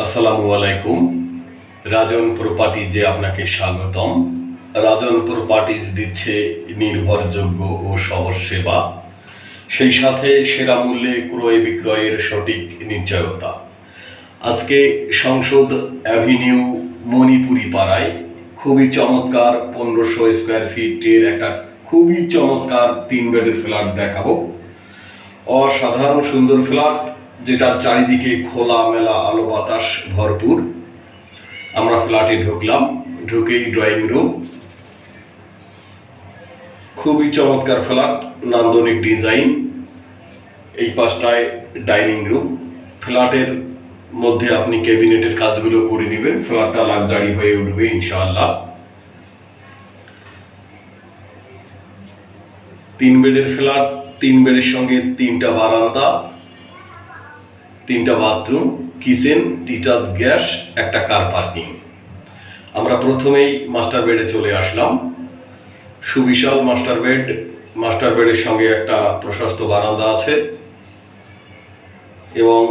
আসসালামু আলাইকুম। রাজন প্রপার্টিজে আপনাকে স্বাগতম। রাজন প্রপার্টিজ দিচ্ছে নির্ভরযোগ্য ও সহজ সেবা, সেই সাথে সেরা মূল্যে ক্রয় বিক্রয়ের সঠিক নিশ্চয়তা। আজকে সংসদ অ্যাভিনিউ মণিপুরি পাড়ায় খুবই চমৎকার 1500 স্কোয়ার ফিটের একটা খুবই চমৎকার 3 বেডের ফ্ল্যাট দেখাবো। অসাধারণ সুন্দর ফ্ল্যাট, যেটার চারিদিকে খোলা মেলা আলো বাতাস ভরপুর। আমরা ফ্ল্যাটে ঢুকলাম, ঢুকেই ড্রয়িং রুম, খুবই চমৎকার ফ্ল্যাট, নান্দনিক ডিজাইন। এই পাশটায় ডাইনিং রুম। ফ্ল্যাটের মধ্যে আপনি ক্যাবিনেটের কাজগুলো করে নেবেন, ফ্ল্যাটটা লাক্সারি হয়ে উঠবে ইনশাআল্লাহ। 3 বেডের ফ্ল্যাট, 3 বেডের সঙ্গে 3টা বারান্দা, 3টা বাথরুম, কিচেন, ডিটাচ গ্যাস, একটা কার পার্কিং। আমরা প্রথমেই মাস্টার বেডে চলে আসলাম। সুবিশাল মাস্টার বেড, মাস্টার বেডের সঙ্গে একটা প্রশস্ত বারান্দা আছে এবং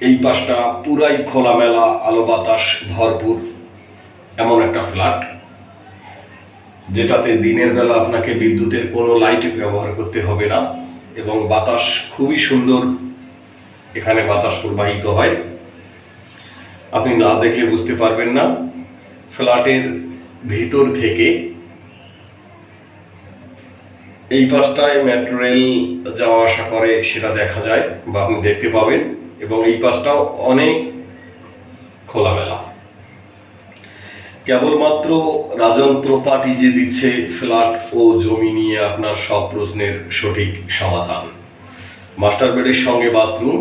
এই পাশটা পুরাই খোলামেলা আলো বাতাস ভরপুর এমন একটা ফ্ল্যাট, যেটাতে দিনের বেলা আপনাকে বিদ্যুতের কোনো লাইট ব্যবহার করতে হবে না এবং বাতাস খুবই সুন্দর এখানে বাতাস প্রবাহিত হয়। আপনি না দেখলে বুঝতে পারবেন না। ফ্ল্যাটের ভিতর থেকে এই পাশটায় মেট্রো রেল যাওয়া আসা করে সেটা দেখা যায় বা আপনি দেখতে পাবেন, এবং এই পাশটাও অনেক খোলামেলা। কেবলমাত্র রাজন প্রপার্টি যে দিচ্ছে ফ্ল্যাট ও জমি নিয়ে আপনার সব প্রশ্নের সঠিক সমাধান। মাস্টার বেডের সঙ্গে বাথরুম,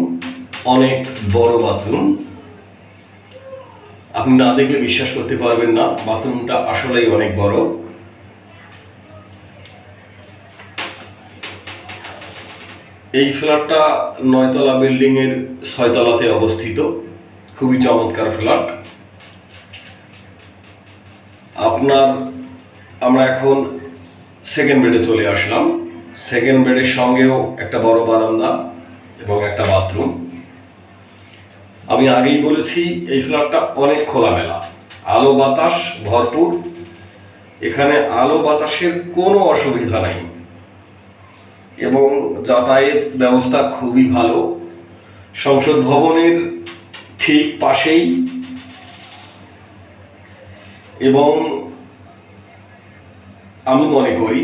অনেক বড় বাথরুম। আপনি না দেখলে বিশ্বাস করতে পারবেন না, বাথরুমটা আসলেই অনেক বড়। এই ফ্ল্যাটটা 9 তলা বিল্ডিং এর 6 তলাতে অবস্থিত। খুবই চমৎকার ফ্ল্যাট। আমরা এখন সেকেন্ড বেডে চলে আসলাম। সেকেন্ড বেডের সঙ্গেও একটা বড় বারান্দা এবং একটা বাথরুম। আমি আগেই বলেছি এই ফ্ল্যাটটা অনেক খোলামেলা, আলো বাতাস ভরপুর। এখানে আলো বাতাসের কোনো অসুবিধা নাই এবং যাতায়াত ব্যবস্থা খুবই ভালো। সংসদ ভবনের ঠিক পাশেই এবং আমি মনে করি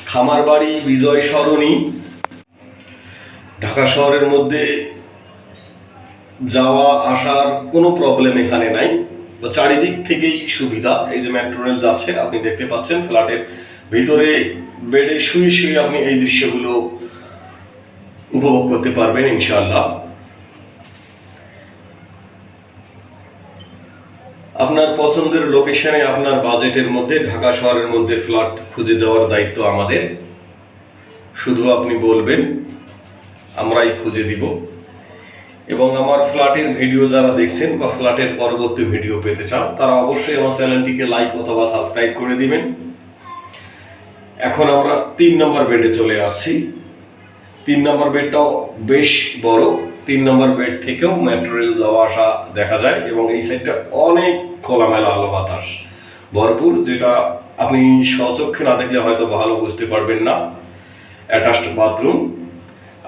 খামারবাড়ি বিজয় সরণি ঢাকা শহরের মধ্যে যাওয়া আসার কোনো প্রবলেম এখানে নাই, চারিদিক থেকেই সুবিধা। এই যে মেট্রো রেল যাচ্ছে আপনি দেখতে পাচ্ছেন, ফ্ল্যাটের ভিতরে বেডে শুয়ে শুয়ে আপনি এই দৃশ্যগুলো উপভোগ করতে পারবেন ইনশাআল্লাহ। আপনার পছন্দের লোকেশনে আপনার বাজেটের মধ্যে ঢাকা শহরের মধ্যে ফ্ল্যাট খুঁজে দেওয়ার দায়িত্ব আমাদের। শুধু আপনি বলবেন, আমরাই খুঁজে দিব। এবং আমার ফ্ল্যাটের ভিডিও যারা দেখছেন বা ফ্ল্যাটের পরবর্তী ভিডিও পেতে চান, তারা অবশ্যই আমার চ্যানেলটিকে লাইক অথবা সাবস্ক্রাইব করে দিবেন। এখন আমরা 3 নম্বর বেডে চলে আসছি। 3 নম্বর বেডটাও বেশ বড়। 3 নম্বর বেড থেকেও মেট্রো রেল যাওয়া আসা দেখা যায় এবং এই সাইডটা অনেক খোলামেলা আলো বাতাস ভরপুর, যেটা আপনি স্বচক্ষে না দেখলে হয়তো ভালো বুঝতে পারবেন না। Attached bathroom.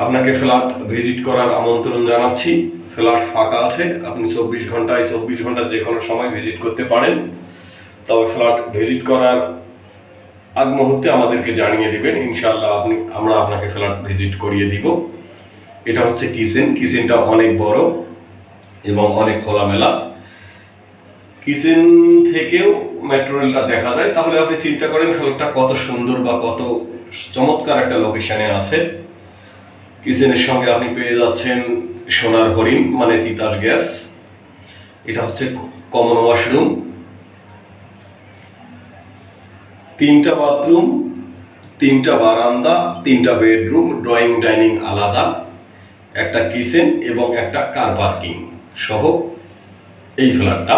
আপনাকে ফ্ল্যাট ভিজিট করার আমন্ত্রণ জানাচ্ছি। ফ্ল্যাট ফাঁকা আছে, আপনি 24 ঘন্টায় 24 ঘন্টা যে কোনো সময় ভিজিট করতে পারেন। তবে ফ্ল্যাট ভিজিট করার আগ মুহূর্তে আমাদেরকে জানিয়ে দিবেন, ইনশাআল্লাহ আমরা আপনাকে ফ্ল্যাট ভিজিট করিয়ে দিব। এটা হচ্ছে কিচেন। কিচেনটা অনেক বড় এবং অনেক খোলামেলা। কিচেন থেকেও মেট্রো রেলটা দেখা যায়। তাহলে আপনি চিন্তা করেন ফ্ল্যাটটা কত সুন্দর বা কত চমৎকার একটা লোকেশনে আছে। কিচেনের সঙ্গে আপনি পেয়ে যাচ্ছেন সোনার হরিণ মানে তিতাস গ্যাস। এটা হচ্ছে কমন ওয়াশরুম। 3টা বাথরুম, 3টা বারান্দা, 3টা বেডরুম, ড্রয়িং ডাইনিং আলাদা, একটা কিচেন এবং একটা কার পার্কিং সহ এই ফ্ল্যাটটা।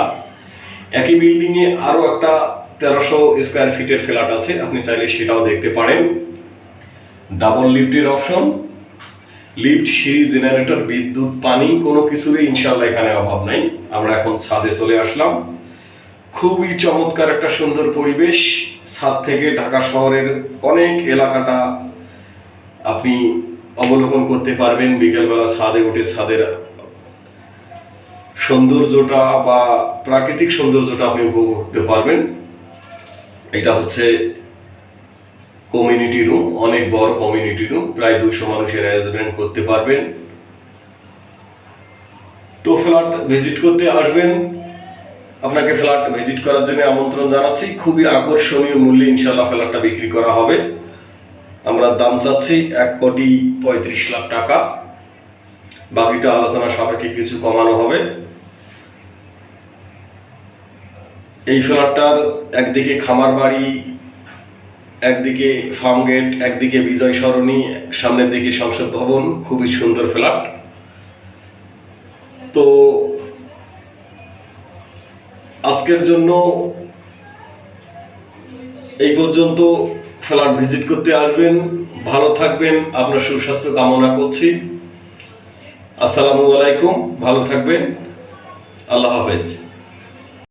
একই বিল্ডিংয়ে আরও একটা 1300 স্কোয়ার ফিটের ফ্ল্যাট আছে, আপনি চাইলে সেটাও দেখতে পারেন। ডাবল লিফটের অপশন লিফট, সিঁড়ি, জেনারেটর, বিদ্যুৎ, পানি কোনো কিছুরই ইনশাল্লাহ এখানে অভাব নাই। আমরা এখন ছাদে চলে আসলাম। খুবই চমৎকার একটা সুন্দর পরিবেশ। ছাদ থেকে ঢাকা শহরের অনেক এলাকাটা আপনি অবলোকন করতে পারবেন। বিকেলবেলা ছাদে উঠে ছাদের সৌন্দর্যটা বা প্রাকৃতিক সৌন্দর্যটা আপনি উপভোগ করতে পারবেন। এটা হচ্ছে কমিউনিটি রুম, অনেক বড় কমিউনিটি রুম, প্রায় 200 মানুষের অ্যারেঞ্জমেন্ট করতে পারবেন। তো ফ্ল্যাট ভিজিট করতে আসবেন, আপনাকে ফ্ল্যাট ভিজিট করার জন্য আমন্ত্রণ জানাচ্ছি। খুবই আকর্ষণীয় মূল্যে ইনশাল্লাহ ফ্ল্যাটটা বিক্রি করা হবে। আমরা দাম চাচ্ছি 1,35,00,000 টাকা। বাকিটা আলোচনা সাপেক্ষে কিছু কমানো হবে। এই ফ্ল্যাটটার একদিকে খামার বাড়ি, একদিকে ফার্ম গেট, একদিকে বিজয় সরণি, সামনের দিকে সংসদ ভবন। খুবই সুন্দর ফ্ল্যাট। তো আজকের জন্য এই পর্যন্ত। ফ্ল্যাট ভিজিট করতে আসবেন, ভালো থাকবেন, আপনার সুস্বাস্থ্য কামনা করছি। আসসালামু আলাইকুম, ভালো থাকবেন, আল্লাহ হাফেজ।